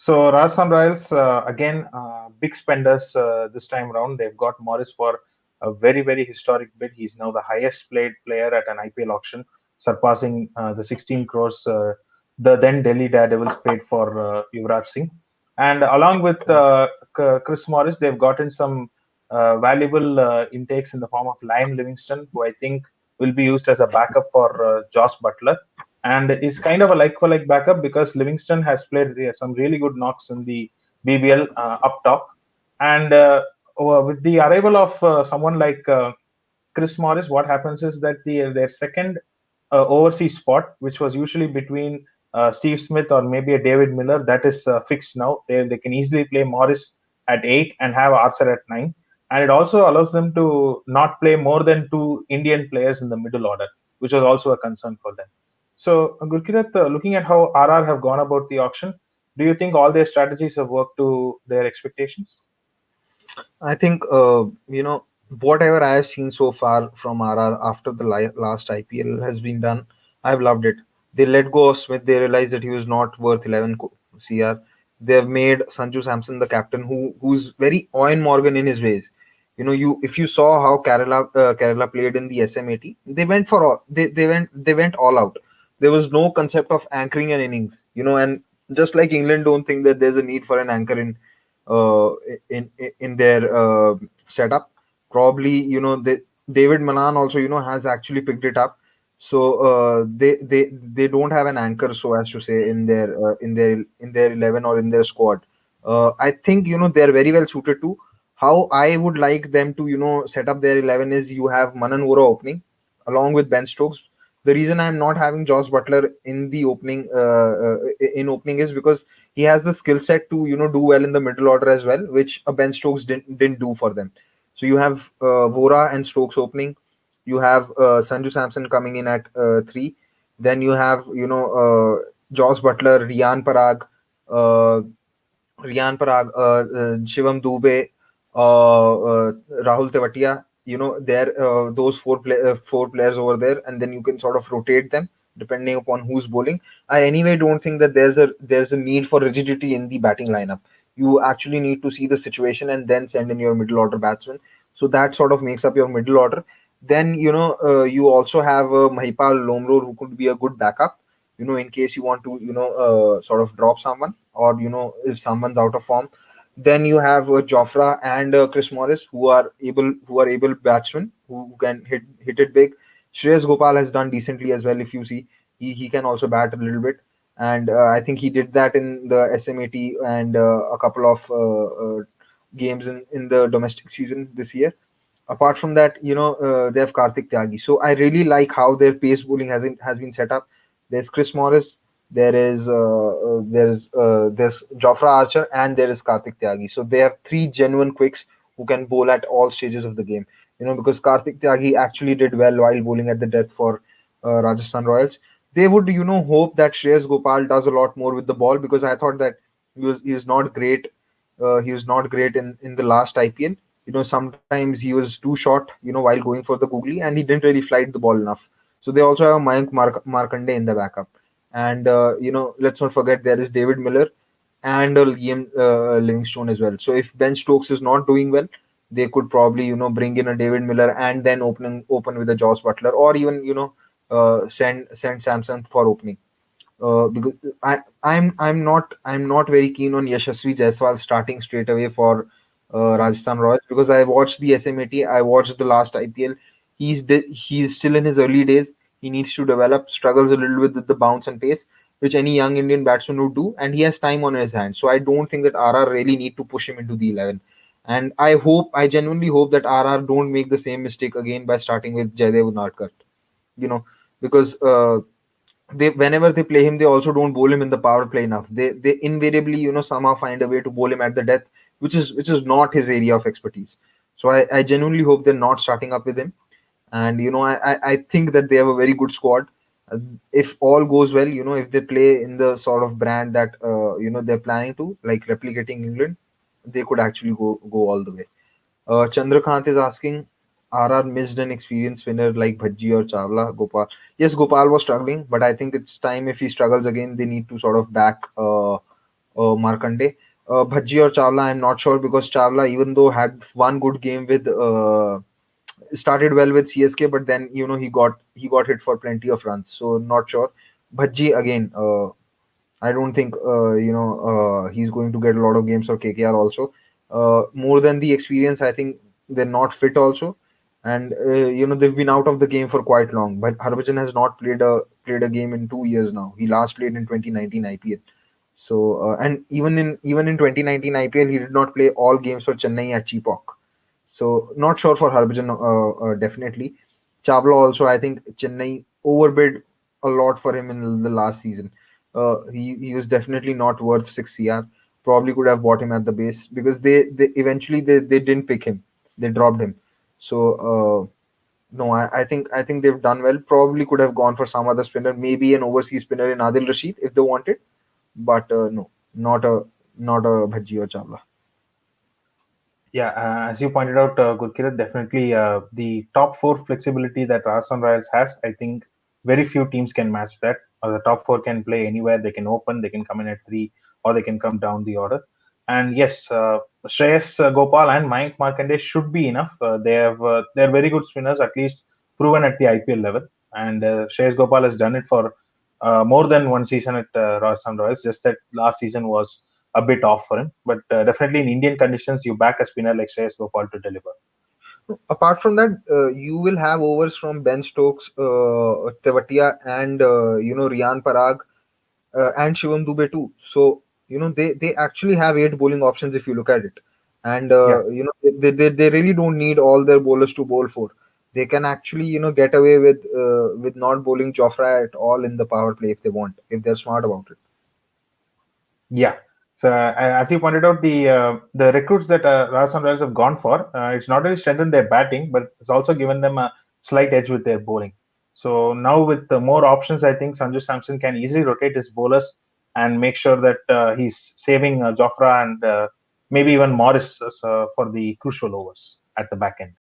So Rajasthan Royals again big spenders this time around. They've got Morris for a very historic bid. He's now the highest paid player at an IPL auction, surpassing the 16 crores the then Delhi Daredevils paid for Yuvraj Singh. And along with Chris Morris, they've gotten some valuable intakes in the form of Liam Livingston, who I think will be used as a backup for Josh Butler, and is kind of a like for like backup because Livingston has played some really good knocks in the BBL up top. And with the arrival of someone like Chris Morris, what happens is that their second overseas spot, which was usually between Steve Smith or maybe a David Miller, that is fixed now. They can easily play Morris at 8 and have Archer at 9. And it also allows them to not play more than two Indian players in the middle order, which was also a concern for them. So, Gurkirat, looking at how RR have gone about the auction, do you think all their strategies have worked to their expectations? I think whatever I have seen so far from RR after the last IPL has been done. I've loved it. They let go of Smith. They realized that he was not worth 11 CR. They have made Sanju Samson the captain, who's very Owen Morgan in his ways. You if you saw how Kerala played in the SM80, they went for all. They went all out. There was no concept of anchoring an innings. And just like England don't think that there's a need for an anchor uh, in their setup. Probably, David Manan also, has actually picked it up. So they don't have an anchor, so as to say, in their 11 or in their squad. I think they're very well suited to. How I would like them to set up their 11 is you have Manan Vora opening along with Ben Stokes. The reason I'm not having Josh Butler in the opening in opening is because he has the skill set to do well in the middle order as well, which Ben Stokes didn't do for them. So you have Vora and Stokes opening. You have Sanju Samson coming in at 3. Then you have Josh Butler, uh, Shivam Dubey, Rahul Tewatia. There those four players over there, and then you can sort of rotate them depending upon who's bowling. I anyway don't think that there's a need for rigidity in the batting lineup. You actually need to see the situation and then send in your middle order batsman. So that sort of makes up your middle order. Then you also have Mahipal Lomror, who could be a good backup. In case you want to sort of drop someone, or if someone's out of form. Then you have Jofra and Chris Morris, who are able batsmen who can hit it big. Shreyas Gopal has done decently as well. If you see, he can also bat a little bit, and I think he did that in the SM80 and a couple of games in the domestic season this year. Apart from that, they have Karthik Tyagi. So I really like how their pace bowling has been set up. There's Chris Morris, there's Jofra Archer, and there is Karthik Tyagi. So they have three genuine quicks who can bowl at all stages of the game. Because Karthik Tyagi actually did well while bowling at the death for Rajasthan Royals. They would hope that Shreyas Gopal does a lot more with the ball, because I thought that he was not great. He was not great in the last IPL. Sometimes he was too short, while going for the googly, and he didn't really flight the ball enough. So they also have Mayank Markande in the backup. And let's not forget there is David Miller and Liam Livingstone as well. So if Ben Stokes is not doing well, they could probably bring in a David Miller and then open with a Josh Butler, or even send Samson for opening. Because I'm not very keen on Yashasvi Jaiswal starting straight away for Rajasthan Royals, because I watched the SM80, I watched the last IPL. He's still in his early days. He needs to develop. Struggles a little with the bounce and pace, which any young Indian batsman would do, and he has time on his hands. So I don't think that RR really need to push him into the 11. And I genuinely hope that RR don't make the same mistake again by starting with Jaydev Unadkat. You know, because they whenever they play him, they also don't bowl him in the power play enough. They invariably somehow find a way to bowl him at the death, which is not his area of expertise. So I genuinely hope they're not starting up with him. And I think that they have a very good squad. If all goes well, if they play in the sort of brand that they're planning to, like replicating England, they could actually go all the way. Chandrakant is asking, RR missed an experienced winner like Bhajji or Chawla, Gopal. Yes, Gopal was struggling, but I think it's time, if he struggles again, they need to sort of back Markande. Bhaji or Chawla, I'm not sure because Chawla, even though had one good game with started well with CSK, but then he got hit for plenty of runs. So not sure. Bhaji again. I don't think he's going to get a lot of games for KKR also. More than the experience, I think they're not fit also, and they've been out of the game for quite long. But Harbhajan has not played a game in 2 years now. He last played in 2019 IPL. So and even in 2019 IPL, he did not play all games for Chennai at Chepauk. So not sure for Harbhajan, definitely. Chavla also, I think Chennai overbid a lot for him in the last season. He was definitely not worth 6 CR. Probably could have bought him at the base because they eventually they didn't pick him. They dropped him. So no, I think they've done well. Probably could have gone for some other spinner, maybe an overseas spinner in Adil Rashid if they wanted. But no, not a Bhaji or Chavla. Yeah, as you pointed out, Gurkirat, definitely the top four flexibility that Rajasthan Royals has, I think very few teams can match that. The top four can play anywhere. They can open, they can come in at three, or they can come down the order. And yes, Shreyas Gopal and Mayank Markande should be enough. They're very good spinners, at least proven at the IPL level. And Shreyas Gopal has done it for more than one season at Rajasthan Royals. Just that last season was a bit off for him. But definitely in Indian conditions, you back a spinner like Shreyas Gopal to deliver. Apart from that, you will have overs from Ben Stokes, Tewatia, and Rian Parag and Shivam Dubey too. So they actually have eight bowling options if you look at it, and Yeah. they really don't need all their bowlers to bowl for. They can actually get away with not bowling Jofra at all in the power play if they want, if they're smart about it. Yeah. So as you pointed out, the recruits that Rajasthan Royals have gone for, it's not only strengthened their batting, but it's also given them a slight edge with their bowling. So now with more options, I think Sanju Samson can easily rotate his bowlers and make sure that he's saving Jofra and maybe even Morris for the crucial overs at the back end.